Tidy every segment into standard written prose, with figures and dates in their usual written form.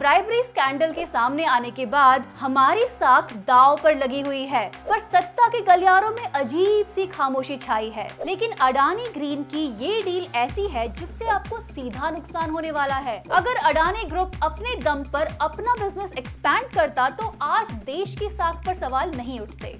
Bribery scandal के सामने आने के बाद हमारी साख दांव पर लगी हुई है, पर सत्ता के गलियारों में अजीब सी खामोशी छाई है। लेकिन अडानी ग्रीन की ये डील ऐसी है जिससे आपको सीधा नुकसान होने वाला है। अगर अडानी ग्रुप अपने दम पर अपना बिजनेस एक्सपैंड करता तो आज देश की साख पर सवाल नहीं उठते।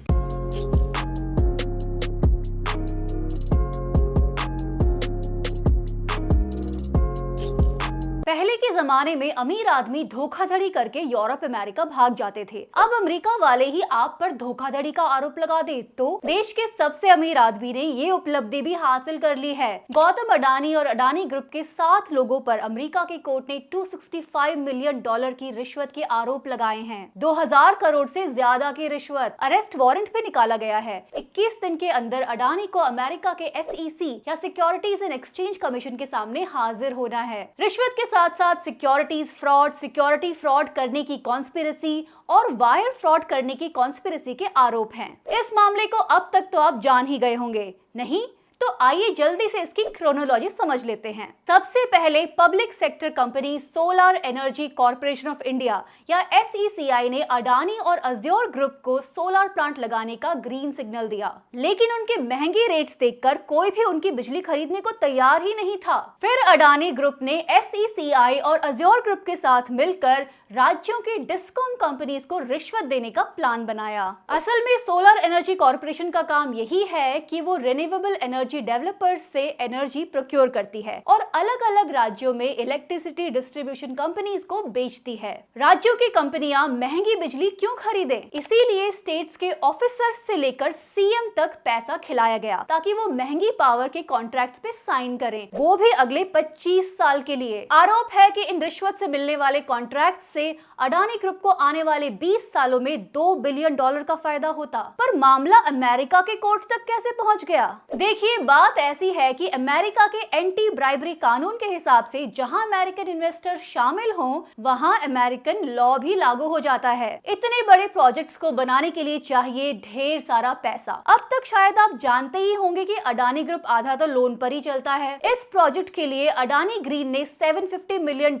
पहले के जमाने में अमीर आदमी धोखाधड़ी करके यूरोप अमेरिका भाग जाते थे। अब अमेरिका वाले ही आप पर धोखाधड़ी का आरोप लगा दे तो देश के सबसे अमीर आदमी ने ये उपलब्धि भी हासिल कर ली है। गौतम अडानी और अडानी ग्रुप के 7 लोगों पर अमेरिका की कोर्ट ने $265 मिलियन की रिश्वत के आरोप लगाए हैं। 2000 करोड़ से ज्यादा की रिश्वत। अरेस्ट वारंट भी निकाला गया है। 21 दिन के अंदर अडानी को अमेरिका के SEC या सिक्योरिटीज एंड एक्सचेंज कमीशन के सामने हाजिर होना है। रिश्वत के साथ साथ सिक्योरिटीज फ्रॉड, सिक्योरिटी फ्रॉड करने की कॉन्स्पिरेसी और वायर फ्रॉड करने की कॉन्स्पिरेसी के आरोप हैं। इस मामले को अब तक तो आप जान ही गए होंगे, नहीं? तो आइए जल्दी से इसकी क्रोनोलॉजी समझ लेते हैं। सबसे पहले public sector company solar energy corporation of India या SECI ने अडानी और अज्योर ग्रुप को सोलर प्लांट लगाने का ग्रीन सिग्नल दिया, लेकिन उनके महंगे रेट्स देखकर कोई भी उनकी बिजली खरीदने को तैयार ही नहीं था। फिर अडानी ग्रुप ने SECI और अज्योर ग्रुप के साथ मिलकर राज्यों के डिस्कॉम कंपनीज को रिश्वत देने का प्लान बनाया। असल में सोलर एनर्जी कॉर्पोरेशन का काम यही है कि वो रिन्यूएबल एनर्जी डेवलपर्स से एनर्जी प्रोक्योर करती है और अलग अलग राज्यों में इलेक्ट्रिसिटी डिस्ट्रीब्यूशन कंपनीज को बेचती है। राज्यों की कंपनियां महंगी बिजली क्यों खरीदें? इसीलिए स्टेट्स के ऑफिसर्स से लेकर CM तक पैसा खिलाया गया ताकि वो महंगी पावर के कॉन्ट्रैक्ट्स पे साइन करें, वो भी अगले 25 साल के लिए। आरोप है कि इन रिश्वत से मिलने वाले कॉन्ट्रैक्ट से अडानी ग्रुप को आने वाले 20 सालों में $2 बिलियन का फायदा होता। पर मामला अमेरिका के कोर्ट तक कैसे पहुंच गया? देखिए, बात ऐसी है कि अमेरिका के एंटी ब्राइबरी कानून के हिसाब से जहां अमेरिकन इन्वेस्टर शामिल हों, वहां अमेरिकन लॉ भी लागू हो जाता है। इतने बड़े प्रोजेक्ट्स को बनाने के लिए चाहिए ढेर सारा पैसा। अब तक शायद आप जानते ही होंगे कि अडानी ग्रुप आधा तो लोन पर ही चलता है। इस प्रोजेक्ट के लिए अडानी ग्रीन ने $750 मिलियन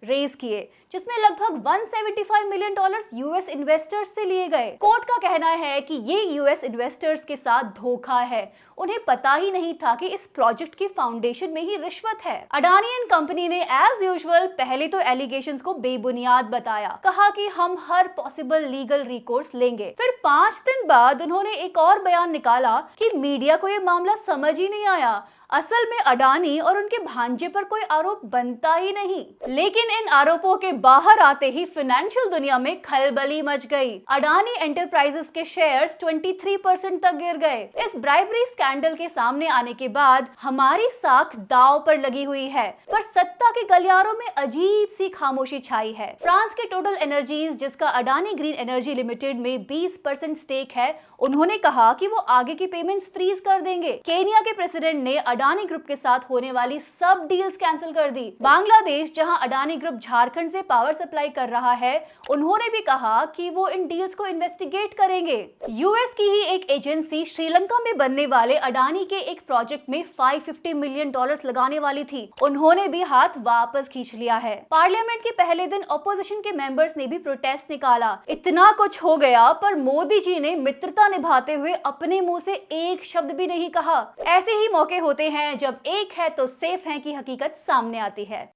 रेज किए, जिसमें लगभग $175 मिलियन US इन्वेस्टर्स से लिए गए। कोर्ट का कहना है कि ये US इन्वेस्टर्स के साथ धोखा है। उन्हें पता ही नहीं था कि इस प्रोजेक्ट की फाउंडेशन में ही रिश्वत है। अडानी एंड कंपनी ने एज यूजुअल पहले तो एलिगेशंस को बेबुनियाद बताया, कहा कि हम हर पॉसिबल लीगल रिकोर्स लेंगे। फिर 5 दिन बाद उन्होंने एक और बयान निकाला कि मीडिया को ये मामला समझ ही नहीं आया। असल में अडानी और उनके भांजे पर कोई आरोप बनता ही नहीं। लेकिन इन आरोपों के बाहर आते ही फाइनेंशियल दुनिया में खलबली मच गई। अडानी एंटरप्राइजेस के शेयर्स 23% तक गिर गए। इस ब्राइबरी स्कैंडल के सामने आने के बाद हमारी साख दांव पर लगी हुई है, पर सत्ता के गलियारों में अजीब सी खामोशी छाई है। फ्रांस के टोटल एनर्जीज, जिसका अडानी ग्रीन एनर्जी लिमिटेड में 20% स्टेक है, उन्होंने कहा कि वो आगे की पेमेंट्स फ्रीज कर देंगे। केनिया के प्रेसिडेंट ने अडानी ग्रुप के साथ होने वाली सब डील्स कैंसिल कर दी। बांग्लादेश, जहां अडानी ग्रुप झारखंड से पावर सप्लाई कर रहा है, उन्होंने भी कहा कि वो इन डील्स को इन्वेस्टिगेट करेंगे। US की ही एक एजेंसी श्रीलंका में बनने वाले अडानी के एक प्रोजेक्ट में $550 मिलियन लगाने वाली थी, उन्होंने भी हाथ वापस खींच लिया है। पार्लियामेंट के पहले दिन ऑपोजिशन के मेंबर्स ने भी प्रोटेस्ट निकाला। इतना कुछ हो गया, पर मोदी जी ने मित्रता निभाते हुए अपने मुंह से एक शब्द भी नहीं कहा। ऐसे ही मौके होते हैं जब एक है तो सेफ है की हकीकत सामने आती है।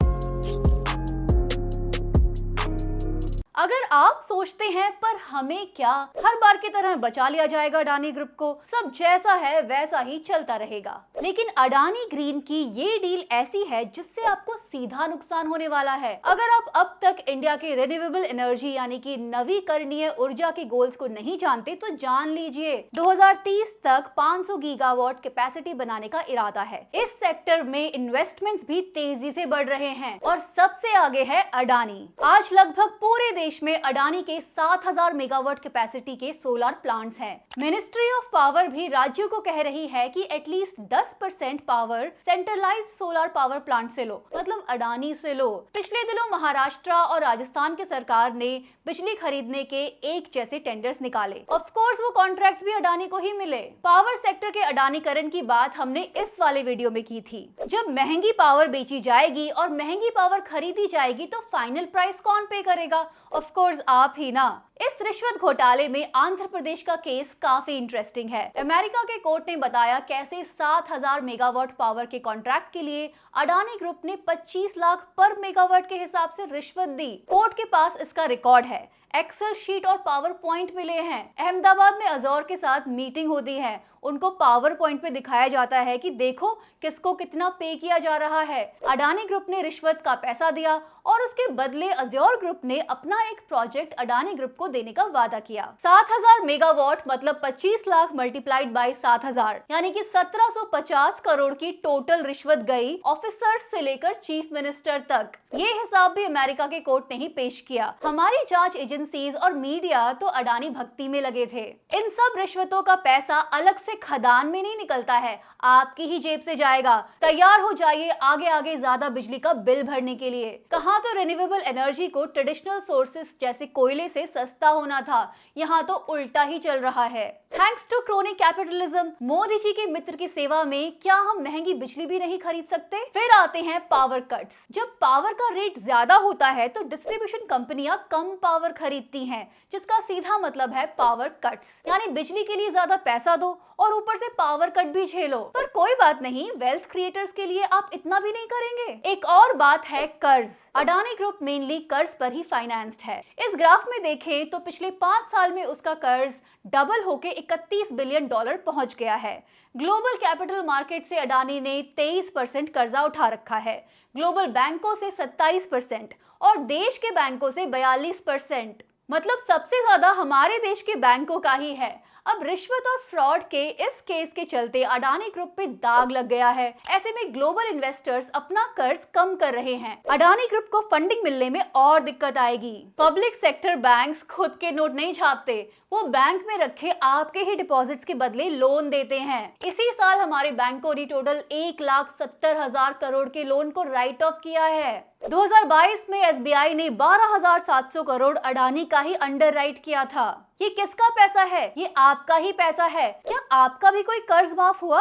अगर आप सोचते हैं पर हमें क्या, हर बार की तरह बचा लिया जाएगा अडानी ग्रुप को, सब जैसा है वैसा ही चलता रहेगा। लेकिन अडानी ग्रीन की ये डील ऐसी है जिससे आपको सीधा नुकसान होने वाला है। अगर आप अब तक इंडिया के रिन्यूएबल एनर्जी यानी कि नवीकरणीय ऊर्जा के गोल्स को नहीं जानते तो जान लीजिए। 2030 तक 500 गीगावाट कैपेसिटी बनाने का इरादा है। इस सेक्टर में इन्वेस्टमेंट्स भी तेजी से बढ़ रहे हैं और सबसे आगे है अडानी। आज लगभग पूरे देश प्रदेश में अडानी के 7000 मेगावाट कैपेसिटी के सोलर प्लांट्स हैं। मिनिस्ट्री ऑफ पावर भी राज्यों को कह रही है कि at least 10% power centralised solar power plant से लो, मतलब अडानी से लो। पिछले दिनों महाराष्ट्र और राजस्थान की सरकार ने बिजली खरीदने के एक जैसे टेंडर्स निकाले। ऑफ कोर्स वो कॉन्ट्रैक्ट्स भी अडानी को ही मिले। पावर सेक्टर के अडानीकरण की बात हमने इस वाले वीडियो में की थी। जब महंगी पावर बेची जाएगी और महंगी पावर खरीदी जाएगी तो फाइनल प्राइस कौन पे करेगा? ऑफ कोर्स आप ही ना। इस रिश्वत घोटाले में आंध्र प्रदेश का केस काफी इंटरेस्टिंग है। अमेरिका के कोर्ट ने बताया कैसे 7000 मेगावाट पावर के कॉन्ट्रैक्ट के लिए अडानी ग्रुप ने 25 लाख पर मेगावाट के हिसाब से रिश्वत दी। कोर्ट के पास इसका रिकॉर्ड है, एक्सेल शीट और पावर पॉइंट मिले हैं। अहमदाबाद में अजौर के साथ मीटिंग होती है, उनको पावर पॉइंट पे दिखाया जाता है कि देखो किसको कितना पे किया जा रहा है। अडानी ग्रुप ने रिश्वत का पैसा दिया और उसके बदले अजौर ग्रुप ने अपना एक प्रोजेक्ट अडानी ग्रुप को देने का वादा किया। 7000 मेगावाट मतलब 25 लाख मल्टीप्लाइड बाय 7000 यानी कि 1750 करोड़ की टोटल रिश्वत गई ऑफिसर्स से लेकर चीफ मिनिस्टर तक। ये हिसाब भी अमेरिका के कोर्ट ने ही पेश किया। हमारी जांच एजेंसीज और मीडिया तो अडानी भक्ति में लगे थे। इन सब रिश्वतों का पैसा अलग से खदान में नहीं निकलता है, आपकी ही जेब से जाएगा। तैयार हो जाइए आगे आगे ज्यादा बिजली का बिल भरने के लिए। कहाँ तो रिन्यूएबल एनर्जी को ट्रेडिशनल सोर्सेस जैसे कोयले से सस्ता होना था, यहाँ तो उल्टा ही चल रहा है। Thanks to crony capitalism, Modi ji के मित्र की सेवा में क्या हम महंगी बिजली भी नहीं खरीद सकते? फिर आते हैं पावर कट्स। जब पावर का रेट ज्यादा होता है तो डिस्ट्रीब्यूशन कंपनियां कम पावर खरीदती हैं, जिसका सीधा मतलब है पावर कट्स, यानी बिजली के लिए ज्यादा पैसा दो और ऊपर से पावर कट भी झेलो। पर कोई बात नहीं, वेल्थ क्रिएटर्स के लिए आप इतना भी नहीं करेंगे। एक और बात है कर्ज। अडानी ग्रुप मेनली कर्ज पर ही फाइनेंस्ड है। इस ग्राफ में देखें तो पिछले 5 साल में उसका कर्ज डबल होके 31 बिलियन डॉलर पहुंच गया है। ग्लोबल कैपिटल मार्केट से अडानी ने 23% कर्जा उठा रखा है, ग्लोबल बैंकों से 27% और देश के बैंकों से 42%। मतलब सबसे ज्यादा हमारे देश के बैंकों का ही है। अब रिश्वत और फ्रॉड के इस केस के चलते अडानी ग्रुप पे दाग लग गया है। ऐसे में ग्लोबल इन्वेस्टर्स अपना कर्ज कम कर रहे हैं। अडानी ग्रुप को फंडिंग मिलने में और दिक्कत आएगी। पब्लिक सेक्टर बैंक्स खुद के नोट नहीं छापते, वो बैंक में रखे आपके ही डिपॉजिट्स के बदले लोन देते हैं। इसी साल हमारे बैंकों ने टोटल 1,70,000 करोड़ के लोन को राइट ऑफ किया है। 2022 में एसबीआई ने 12,700 करोड़ अडानी का ही अंडर राइट किया था। ये किसका पैसा है? ये आपका ही पैसा है। क्या आपका भी कोई कर्ज माफ हुआ?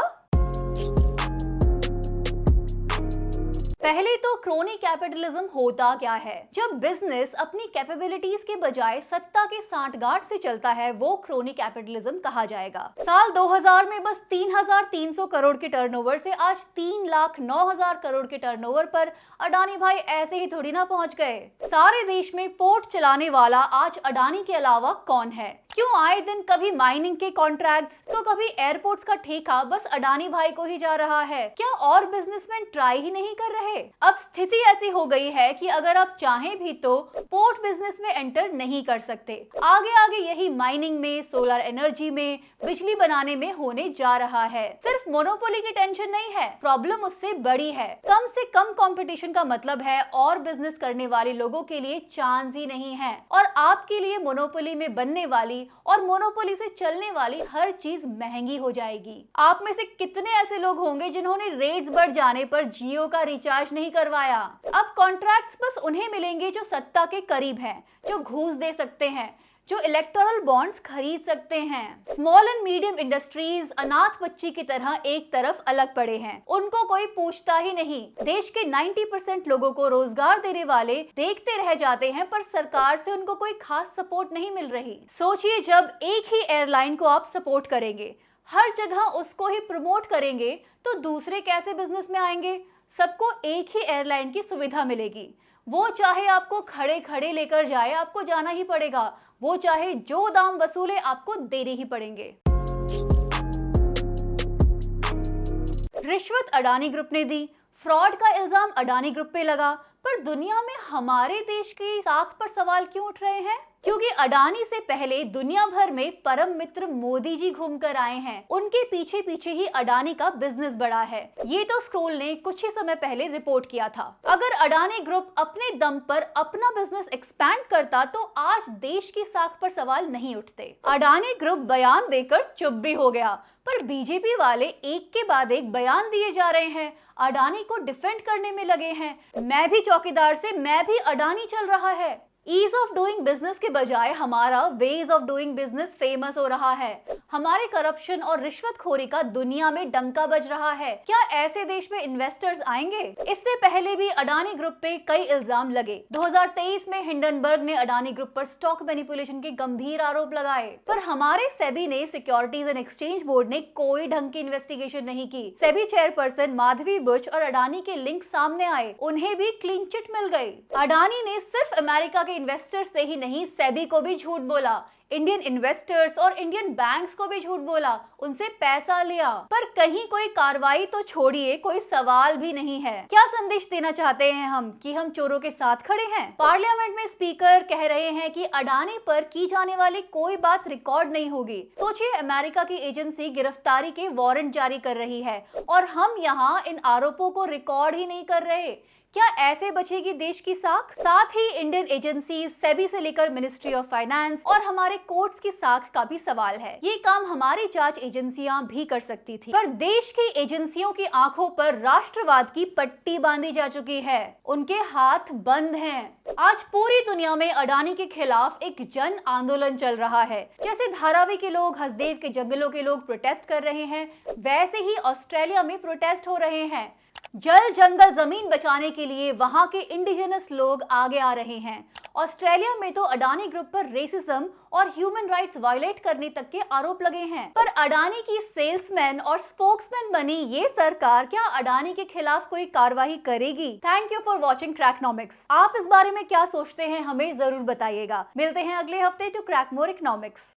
पहले तो क्रोनी कैपिटलिज्म होता क्या है? जब बिजनेस अपनी कैपेबिलिटीज के बजाय सत्ता के सांठगांठ से चलता है, वो क्रोनी कैपिटलिज्म कहा जाएगा। साल 2000 में बस 3,300 करोड़ के टर्नओवर से आज 3,09,000 करोड़ के टर्नओवर पर अडानी भाई ऐसे ही थोड़ी ना पहुंच गए। सारे देश में पोर्ट चलाने वाला आज अडानी के अलावा कौन है? क्यों आए दिन कभी माइनिंग के कॉन्ट्रैक्ट्स तो कभी एयरपोर्ट्स का ठेका बस अडानी भाई को ही जा रहा है? क्या और बिजनेसमैन ट्राई ही नहीं कर रहे? अब स्थिति ऐसी हो गई है कि अगर आप चाहें भी तो पोर्ट बिजनेस में एंटर नहीं कर सकते। आगे आगे यही माइनिंग में, सोलर एनर्जी में, बिजली बनाने में होने जा रहा है। सिर्फ मोनोपोली की टेंशन नहीं है, प्रॉब्लम उससे बड़ी है। कम से कम कंपटीशन का मतलब है और बिजनेस करने वाले लोगों के लिए चांस ही नहीं है। और आपके लिए मोनोपोली में बनने वाली और मोनोपोली से चलने वाली हर चीज महंगी हो जाएगी। आप में से कितने ऐसे लोग होंगे जिन्होंने रेट्स बढ़ जाने पर जियो का रिचार्ज नहीं करवाया? अब कॉन्ट्रैक्ट्स बस उन्हें मिलेंगे जो सत्ता के करीब हैं, जो घूस दे सकते हैं, जो इलेक्टोरल बॉन्ड्स खरीद सकते हैं। स्मॉल एंड मीडियम इंडस्ट्रीज अनाथ बच्ची की तरह एक तरफ अलग पड़े हैं, उनको कोई पूछता ही नहीं। देश के 90% लोगों को रोजगार देने वाले देखते रह जाते हैं, पर सरकार से उनको कोई खास सपोर्ट नहीं मिल रही। सोचिए, जब एक ही एयरलाइन को आप सपोर्ट करेंगे, हर जगह उसको ही प्रमोट करेंगे, तो दूसरे कैसे बिजनेस में आएंगे? सबको एक ही एयरलाइन की सुविधा मिलेगी। वो चाहे आपको खड़े खड़े लेकर जाए, आपको जाना ही पड़ेगा। वो चाहे जो दाम वसूले, आपको देने ही पड़ेंगे। रिश्वत अडानी ग्रुप ने दी, फ्रॉड का इल्जाम अडानी ग्रुप पे लगा, पर दुनिया में हमारे देश की साख पर सवाल क्यों उठ रहे हैं? क्योंकि अडानी से पहले दुनिया भर में परम मित्र मोदी जी घूमकर आए हैं। उनके पीछे पीछे ही अडानी का बिजनेस बढ़ा है। ये तो स्क्रोल ने कुछ ही समय पहले रिपोर्ट किया था। अगर अडानी ग्रुप अपने दम पर अपना बिजनेस एक्सपैंड करता तो आज देश की साख पर सवाल नहीं उठते। अडानी ग्रुप बयान देकर चुप भी हो गया, पर बीजेपी वाले एक के बाद एक बयान दिए जा रहे हैं, अडानी को डिफेंड करने में लगे हैं। मैं भी चौकीदार से मैं भी अडानी चल रहा है। ईज ऑफ डूइंग बिजनेस के बजाय हमारा ways of doing business famous हो रहा है। हमारे करप्शन और रिश्वतखोरी का दुनिया में डंका बज रहा है। क्या ऐसे देश में इन्वेस्टर्स आएंगे? इससे पहले भी अडानी ग्रुप पे कई इल्जाम लगे। 2023 में हिंडनबर्ग ने अडानी ग्रुप पर स्टॉक मैनिपुलेशन के गंभीर आरोप लगाए, पर हमारे सेबी ने सिक्योरिटीज एंड एक्सचेंज बोर्ड ने कोई ढंग की इन्वेस्टिगेशन नहीं की। सेबी चेयरपर्सन माधवी बुच और अडानी के लिंक सामने आए, उन्हें भी क्लीन चिट मिल गई। अडानी ने सिर्फ अमेरिका के इन्वेस्टर से ही नहीं, सेबी को भी झूठ बोला, इंडियन इन्वेस्टर्स और इंडियन बैंक्स को भी झूठ बोला, उनसे पैसा लिया, पर कहीं कोई कार्रवाई तो छोड़िए, कोई सवाल भी नहीं है। क्या संदेश देना चाहते हैं हम कि हम चोरों के साथ खड़े हैं? पार्लियामेंट में स्पीकर कह रहे हैं कि अडानी पर की जाने वाली कोई बात रिकॉर्ड नहीं होगी। सोचिए, अमेरिका की एजेंसी गिरफ्तारी के वारंट जारी कर रही है और हम यहाँ इन आरोपों को रिकॉर्ड ही नहीं कर रहे। क्या ऐसे बचेगी देश की साख? साथ ही इंडियन एजेंसी, सेबी से लेकर मिनिस्ट्री ऑफ फाइनेंस और हमारे कोर्ट्स की साख का भी सवाल है। ये काम हमारी जांच एजेंसियां भी कर सकती थी, पर देश की एजेंसियों की आंखों पर राष्ट्रवाद की पट्टी बांधी जा चुकी है, उनके हाथ बंद हैं। आज पूरी दुनिया में अडानी के खिलाफ एक जन आंदोलन चल रहा है। जैसे धारावी के लोग, हसदेव के जंगलों के लोग प्रोटेस्ट कर रहे हैं, वैसे ही ऑस्ट्रेलिया में प्रोटेस्ट हो रहे हैं। जल, जंगल, जमीन बचाने के लिए वहां के इंडिजिनस लोग आगे आ रहे हैं। ऑस्ट्रेलिया में तो अडानी ग्रुप पर रेसिज्म और ह्यूमन राइट्स वायलेट करने तक के आरोप लगे हैं। पर अडानी की सेल्समैन और स्पोक्समैन बनी ये सरकार क्या अडानी के खिलाफ कोई कार्रवाई करेगी? Thank you for watching Cracknomics. आप इस बारे में क्या सोचते हैं, हमें जरूर बताइएगा। मिलते हैं अगले हफ्ते टू क्रैक मोर इकोनॉमिक्स।